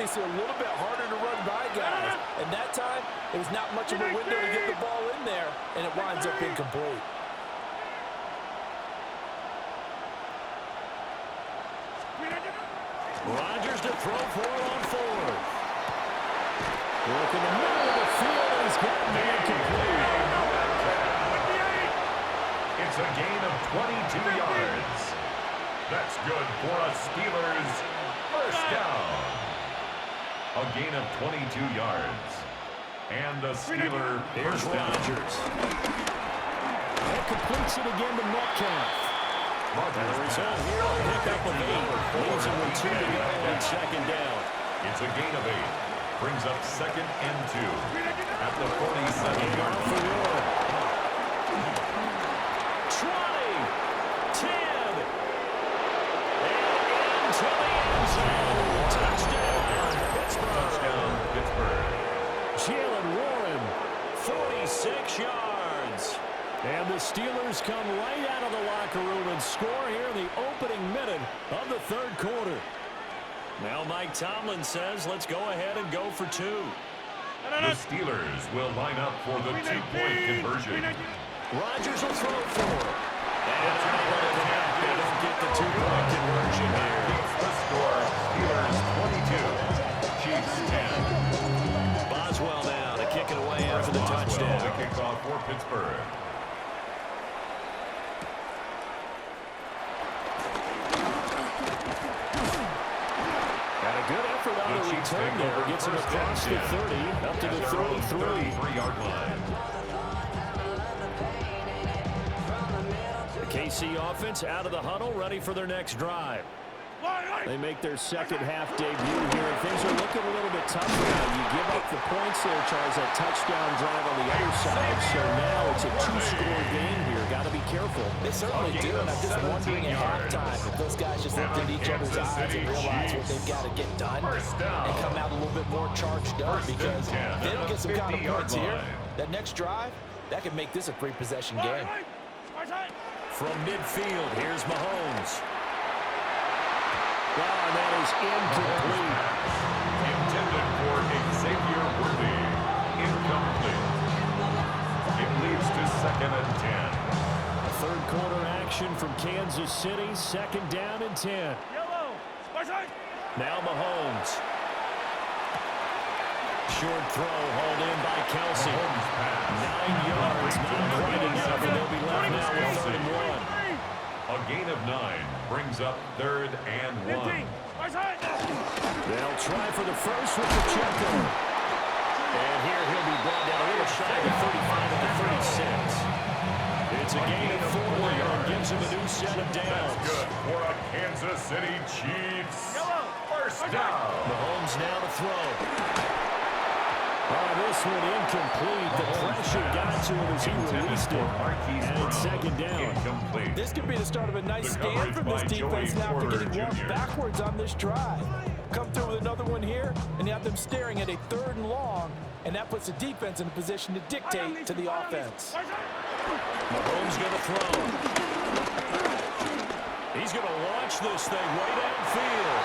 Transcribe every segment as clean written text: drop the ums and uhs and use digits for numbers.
obviously a little bit harder to run by guys. And that time, it was not much of a window to get the ball in there, and it winds up incomplete. Rodgers to throw for it on fourth. Look in the middle of the field, and he's got the incomplete. It's a gain of 22 yards. That's good for a Steelers first down. A gain of 22 yards. And the Steeler first down. Rodgers. That completes it again to Metcalf. Rodgers The result here, a pickup of 8. Leaves him with 2 to go on second down. It's a gain of 8. Brings up second and 2 at the 47-yard line. 20, 10, and into the end zone. Touchdown, Pittsburgh. Touchdown, Pittsburgh. Jalen Warren, 46 yards. And the Steelers come right out of the locker room and score here in the opening minute of the third quarter. Now Mike Tomlin says, let's go ahead and go for 2. The Steelers will line up for the 2-point conversion. Rodgers will throw for it. And they don't get the 2-point conversion here. Keeps the score. Steelers 22, Chiefs 10. Boswell now to kick it away after the touchdown. The kickoff for Pittsburgh. Good effort on the return there. Gets him across the 30, up to the 33-yard line. The KC offense out of the huddle, ready for their next drive. They make their second half debut here. Things are looking a little bit tougher now. You give up the points there, Charles, that touchdown drive on the other side. So now it's a 2-score game here. Got to be careful. They certainly do, and I'm just wondering at halftime if those guys just looked at each other's eyes and realized what they've got to get done and come out a little bit more charged up, because if they don't get some kind of points here, that next drive, that could make this a 3-possession game. From midfield, here's Mahomes. Wow, that is incomplete. Intended for Xavier Worthy. Incomplete. It leads to second and 10. Third quarter action from Kansas City. Second down and 10. Now Mahomes. Short throw hauled in by Kelsey. 9 yards, not quite enough, and they'll be left now with 3rd and 1. A gain of 9 brings up 3rd and 1. They'll try for the first with the checker. And here he'll be brought down a little shy of the 35 at the 36. It's a gain of 4 there and gives him a new set of downs. That's good for a Kansas City Chiefs first down. Mahomes now to throw. Oh, this one incomplete. The pressure got to him as he released it. And it's second down. Incomplete. This could be the start of a nice stand from this defense now for getting walked backwards on this drive. Come through with another one here, and you have them staring at a 3rd and long, and that puts the defense in a position to dictate to the offense. Mahomes going to throw. He's going to launch this thing way downfield.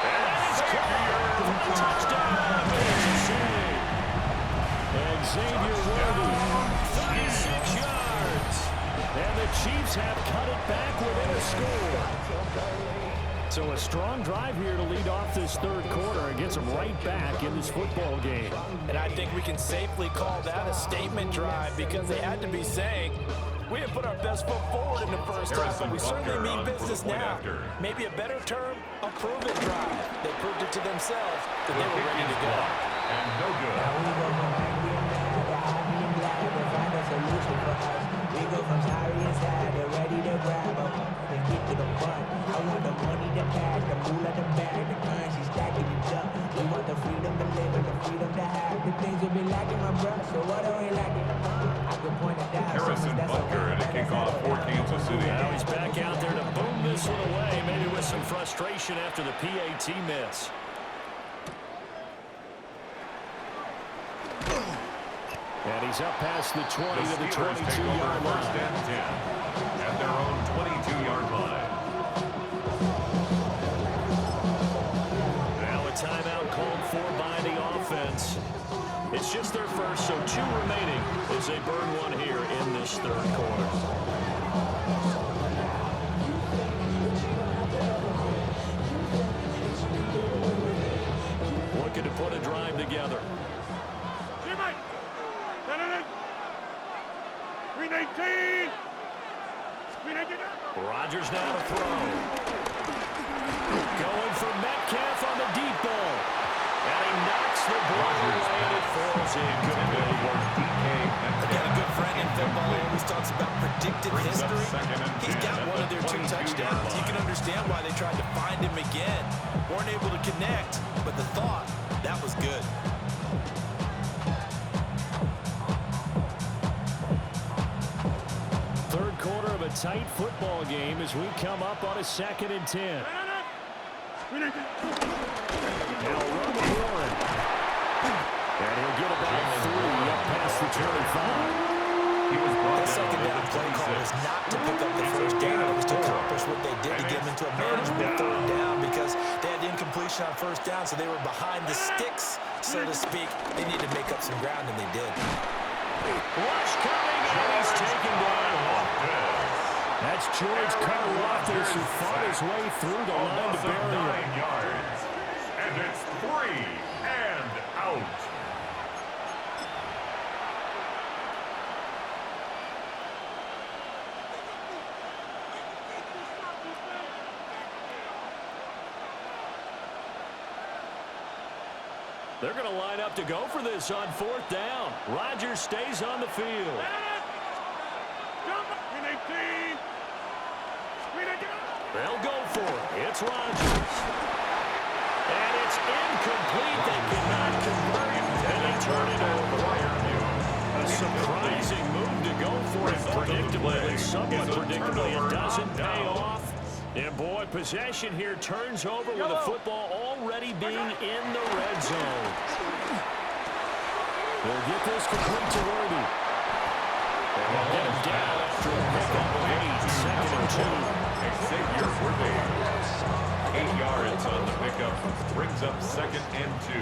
And it's caught. Touchdown, Kansas City. And Xavier Worthy, 36 yards. And the Chiefs have cut it back within a score. So a strong drive here to lead off this third quarter and gets them right back in this football game. And I think we can safely call that a statement drive, because they had to be saying, we have put our best foot forward in the first half, but we certainly mean business now. Maybe a better term, a proven drive. They proved it to themselves that they were ready to go. And no good. We go from sorry inside, they're ready to grab up and get to the front. I want the money, the cash, the moolah, the bag, the currency stacking it up. We want the freedom to live and the freedom to have. The things will be lacking, my brother, so what are we lacking? I could point it out. Harrison Butker at a kickoff for Kansas City. Now he's back out there to boom this one away, maybe with some frustration after the PAT miss. And he's up past the 20 to the 22-yard line. First and 10 at their own 22-yard line. Now a timeout call offense. It's just their first, so 2 remaining as they burn one here in this third quarter. Looking to put a drive together. Rodgers now to throw. Going for Metcalf on the deep ball. And he knocks the ball away and it falls in. Good work, DK. Again, a good friend in football always talks about predicted history. He's got one of their 2 touchdowns. You can understand why they tried to find him again. Weren't able to connect, but the thought, that was good. Third quarter of a tight football game as we come up on a 2nd and 10. Now Roman Warren. And he'll get about 3 up past the 25. The second down play call was not to pick up the first down. It was to accomplish what they did to get them into a manageable third down because they had incompletion on first down, so they were behind the sticks, so to speak. They needed to make up some ground, and they did. Rush coming, and he's taken down. That's George Karlaftis who fought his way through the line to bury him. 9 yards. And it's 3 and out. They're going to line up to go for this on 4th down. Rodgers stays on the field. They'll go for it. It's Rodgers. And it's incomplete. They cannot convert it. And they turn it over. A surprising move to go for it. Predictably, somewhat predictably, it doesn't pay off. And boy, possession here turns over with the football already being in the red zone. They'll get this complete to Worthy. And they'll get him down after a pickup of 8, 2nd and 2. Xavier Worthy. 8 yards on the pickup. Brings up 2nd and 2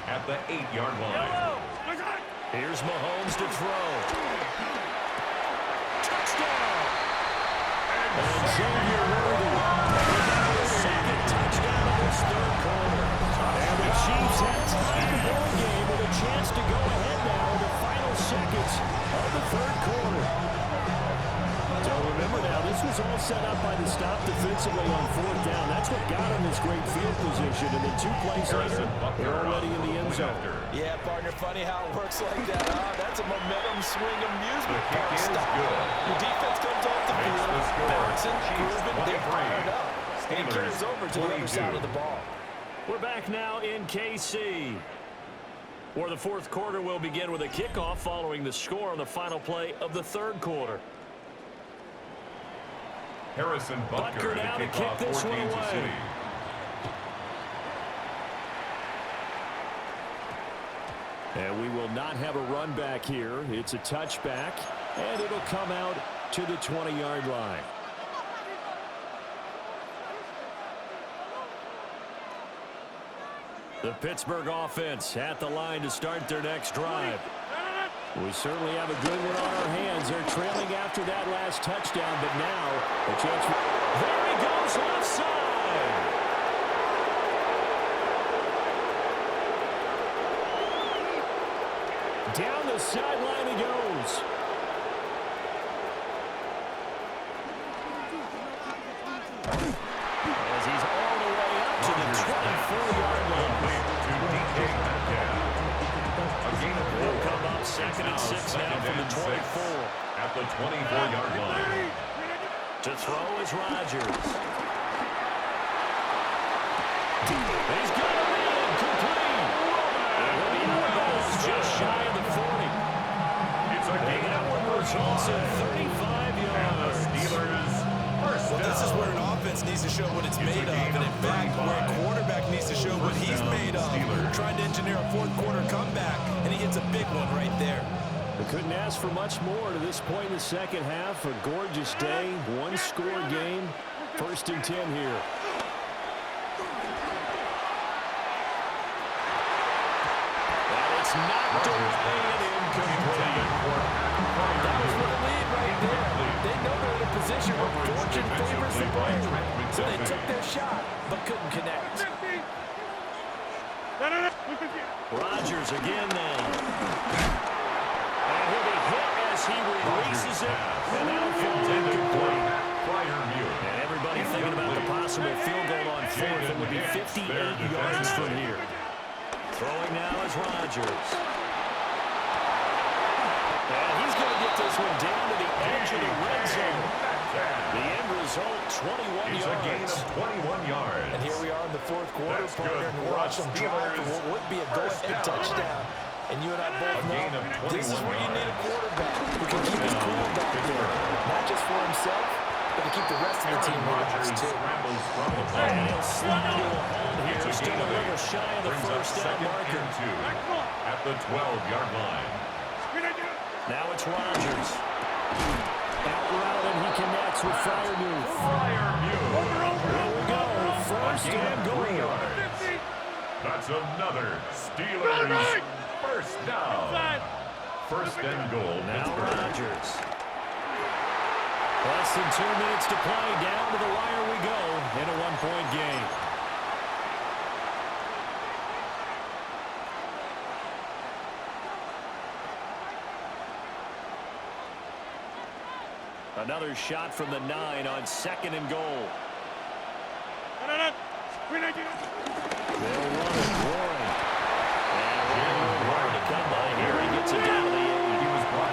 at the 8-yard line. Here's Mahomes to throw. Touchdown! And Xavier Worthy. Second touchdown of this third quarter. And the Chiefs have tied the ball game with a chance to go ahead now in the final seconds of the third quarter. So remember now, this was all set up by the stop defensively on 4th down. That's what got him this great field position. And then 2 plays later, they're already in the end zone. Yeah, partner, funny how it works like that. That's a momentum swing amusement The kick park is stop. good. The defense comes off the Makes field, the score. bouncing, Chiefs moving, they're 23. fired up. And it Steelers carries over to the other 22. side of the ball. We're back now in KC, where the 4th quarter will begin with a kickoff following the score on the final play of the 3rd quarter. Harrison Butker now to kick kick off this 14 one to away. City. And we will not have a run back here. It's a touchback, and it'll come out to the 20-yard line. The Pittsburgh offense at the line to start their next drive. We certainly have a good one on our hands. They're trailing after that last touchdown, but now a chance. There he goes, left side. Down the sideline he goes. As he's all the way up to the 24-yard line. To DK Metcalf. A gain of 4. They'll come up 2nd and 6 now from the 24. At the 24-yard line. To throw is Rodgers. He's got a man complete. And he'll be out of bounds just shy of the 40. It's a gain That of one 4 results in yards. 35 And the yards. Steelers first Well, this is down. where an offense needs to show what it's It's a made of. gain And of in fact, where a 35. quarterback needs to show what he's down, made of. Steelers. Trying to engineer a 4th quarter comeback, and he hits a big one right there. They couldn't ask for much more to this point in the second half. A gorgeous day, one-score game. 1st and 10 here. It's knocked away and incomplete. That was for the lead right there. They know they're in a position where fortune favors the brave. So they took their shot, but couldn't connect. Rodgers again then. And he'll be hit as he releases it. And now falls incomplete. And everybody thinking about the possible field goal on fourth. It would be 58 yards from here. Throwing now is Rodgers. And he's going to get this one down to the edge of the red zone. The end result, 21 yards. A gain of 21 yards. And here we are in the fourth quarter, partner, and watch them drive for what would be a go-ahead touchdown. And you and I both know this is where you need a quarterback who can keep his cool back there. Not just for himself, but to keep the rest of the team relaxed, too. And he'll slide into a hold here. Still a little shy of the first down marker. At the 12-yard line. Now it's Rodgers. Out route, and he connects with Freiermuth. Here we go. First and goal. That's another Steelers first down. First and goal. Now Rodgers. Less than 2 minutes to play. Down to the wire we go in a one-point game. Another shot from the 9 on second and goal. They'll run it, Warren. And Warren to come by here. He gets it down to the 8.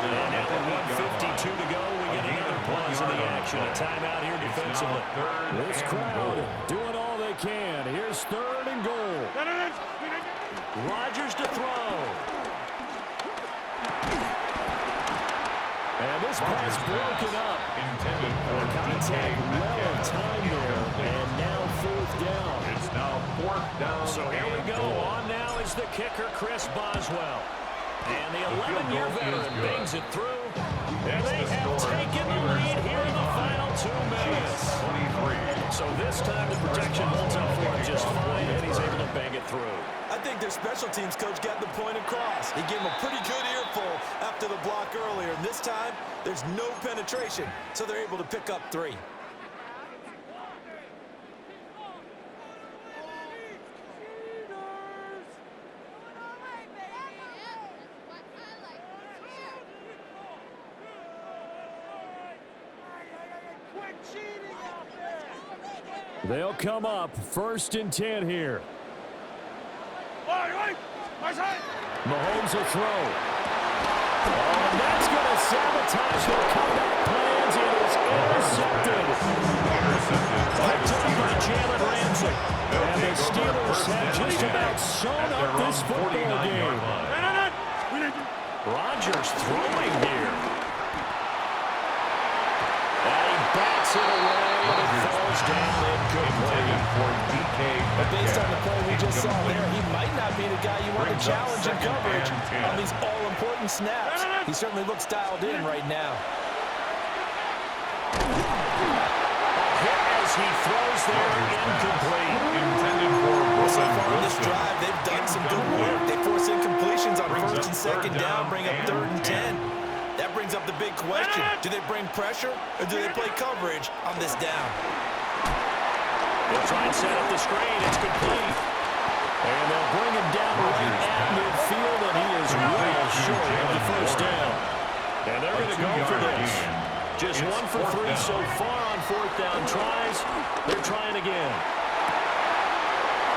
And now with 1:52 to go, we get another pause in the action. A timeout here defensively. This crowd doing all they can. Here's third and goal. Rodgers to throw. And this pass broken up. Intended for contact, well of time there, and now fourth down. It's now fourth down. So here we go. On now is the kicker, Chris Boswell. And the 11-year veteran bangs it through. And they have taken the lead here in the final 2 minutes. So this time the protection holds up for him just fine, and he's able to bang it through. I think their special teams coach got the point across. He gave him a pretty good earful after the block earlier. And this time, there's no penetration, so they're able to pick up 3. They'll come up first and 10 here. Mahomes will throw. Oh, and that's going to sabotage their comeback plans. It is intercepted. Picked up by Jalen Ramsey. And the Steelers have just about sewn up this football game. Rodgers throwing here. And he bats it away. And it falls down incomplete for DK. But based on the play we just saw there, he might not be the guy you want to challenge in coverage on these all-important snaps. He certainly looks dialed in right now. A hit as he throws there, incomplete. Intended for So far on this drive, they've done some good work. They force incompletions on first and second down, bring up third and 10. That brings up the big question. Do they bring pressure, or do they play coverage on this down? They'll try and set up the screen. It's complete. And they'll bring him down right at midfield, and he is well short of the first down. And they're going to go for this. Just 1 for 3 so far on fourth down tries. They're trying again.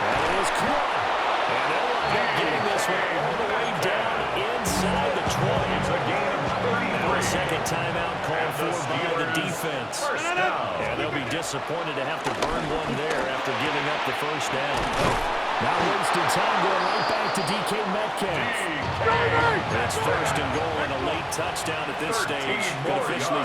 And it is caught. And they'll wind up getting this one all the way down inside the 20. It's a gain of 33. A second timeout called for by the defense. And they'll be disappointed to have to burn one there after giving up the first down. Not wasting time, going right back to DK Metcalf. That's first and goal and a late touchdown at this stage. Could officially